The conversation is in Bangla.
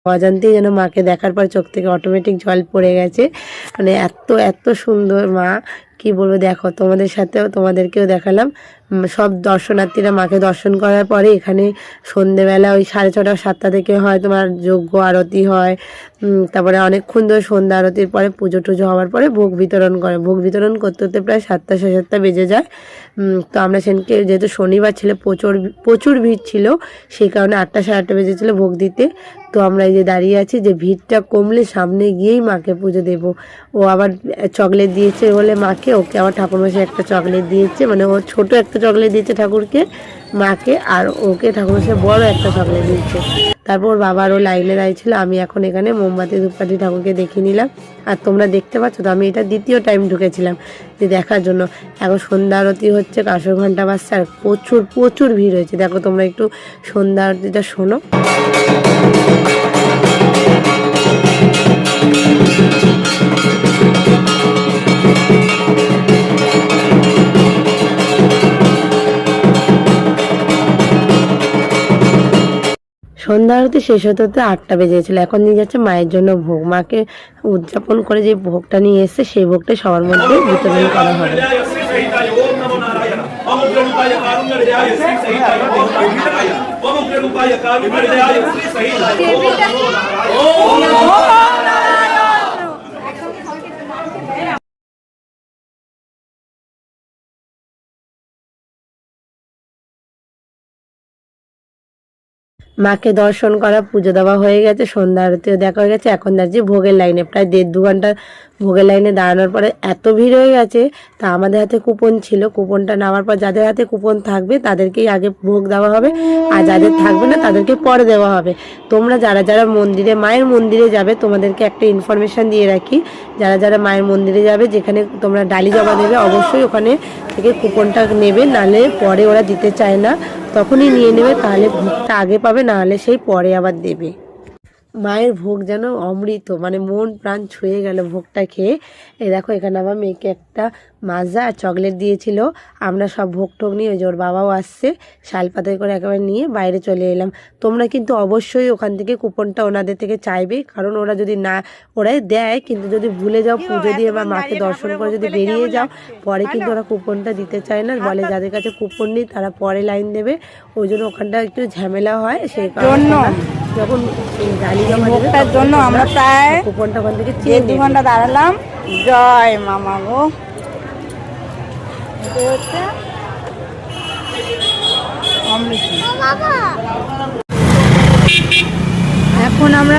অজান্তেই যেন মাকে দেখার পর চোখ থেকে অটোমেটিক জল পড়ে গেছে। মানে এত এত সুন্দর মা, কি বলবো। দেখো তোমাদের সাথেও তোমাদেরকেও দেখালাম। সব দর্শনার্থীরা মাকে দর্শন করার পরে এখানে সন্ধেবেলা ওই 6:30 7টা থেকে হয় তোমার যজ্ঞ আরতি হয়। তারপরে অনেকক্ষণ ধরে সন্ধ্যা আরতির পরে পুজো টুজো হওয়ার পরে ভোগ বিতরণ করে। ভোগ বিতরণ করতে করতে প্রায় 7টা 7:30 বেজে যায়। তো আমরা সেদিনকে যেহেতু শনিবার ছিল প্রচুর ভিড় ছিল, সেই কারণে 8টা 8:30 বেজেছিলো ভোগ দিতে। তো আমরা এই যে দাঁড়িয়ে আছি যে ভিড়টা কমলে সামনে গিয়েই মাকে পুজো দেব। ও আবার চকলেট দিয়েছে বলে মাকে, ওকে আবার ঠাকুরমশাই একটা চকলেট দিয়েছে, মানে ও ছোট একটা চকলেট দিয়েছে ঠাকুরকে মাকে, আর ওকে ঠাকুরমশাই বড় একটা চকলেট দিয়েছে। তারপর বাবারও লাইনে দাঁড়িয়েছিল। আমি এখন এখানে মোমবাতি ধূপকাঠি ঠাকুরকে দেখে নিলাম। আর তোমরা দেখতে পাচ্ছ তো আমি এটা দ্বিতীয় টাইম ঢুকেছিলাম যে দেখার জন্য। এখন সন্ধ্যা আরতি হচ্ছে, কাঁসর ঘণ্টা বাজছে, আর প্রচুর ভিড় হয়েছে। দেখো তোমরা একটু সন্ধ্যা আরতিটা শোনো। সন্ধ্যা আরতি শেষ হতে হতে 8টা বেজেছিল। এখন নিয়ে যাচ্ছে মায়ের জন্য ভোগ। মাকে উদযাপন করে যে ভোগটা নিয়ে এসছে সেই ভোগটা সবার মধ্যে বিতরণ করা হবে। মাকে দর্শন করা, পুজো দেওয়া হয়ে গেছে, সন্ধ্যা আরতিও দেখা হয়ে গেছে। এখন যাচ্ছি ভোগের লাইনে। প্রায় 1.5-2 ঘন্টা ভোগের লাইনে দাঁড়ানোর পরে এত ভিড় হয়ে গেছে। তা আমাদের হাতে কুপন ছিল, কুপনটা নেওয়ার পর যাদের হাতে কুপন থাকবে তাদেরকেই আগে ভোগ দেওয়া হবে, আর যাদের থাকবে না তাদেরকে পরে দেওয়া হবে। তোমরা যারা যারা মন্দিরে, মায়ের মন্দিরে যাবে, তোমাদেরকে একটা ইনফরমেশান দিয়ে রাখি। যারা যারা মায়ের মন্দিরে যাবে, যেখানে তোমরা ডালি জমা দেবে, অবশ্যই ওখানে থেকে কুপনটা নেবে, নাহলে পরে ওরা দিতে চায় না। তখনই নিয়ে নেবে, তাহলে ভোগটা আগে পাবে, নাহলে সেই পরে আবার দেবে। মায়ের ভোগ যেন অমৃত, মানে মন প্রাণ ছুঁয়ে গেল ভোগটা খেয়ে। এই দেখো এখানে আমার মেয়েকে একটা মাজা আর চকলেট দিয়েছিল। আমরা সব ভোগ টোগ নিয়ে, ওই যে ওর বাবাও আসছে, শালপাতায় করে একেবারে নিয়ে বাইরে চলে এলাম। তোমরা কিন্তু অবশ্যই ওখান থেকে কুপনটা ওনাদের থেকে চাইবে, কারণ ওরা যদি না, ওরাই দেয়, কিন্তু যদি ভুলে যাও পুজো দিয়ে বা মাকে দর্শন করে যদি বেরিয়ে যাও, পরে কিন্তু ওরা কুপনটা দিতে চায় না, বলে যাদের কাছে কুপন নেই তারা পরে লাইন দেবে। ওই জন্য ওখানটা একটু ঝামেলা হয়। সেই কারণে যখন ডালি জমা ভোগটার জন্য আমরা প্রায় কুপনটা ওখান থেকে 1-2 ঘন্টা দাঁড়ালাম। জয় মামা গো। এখন আমরা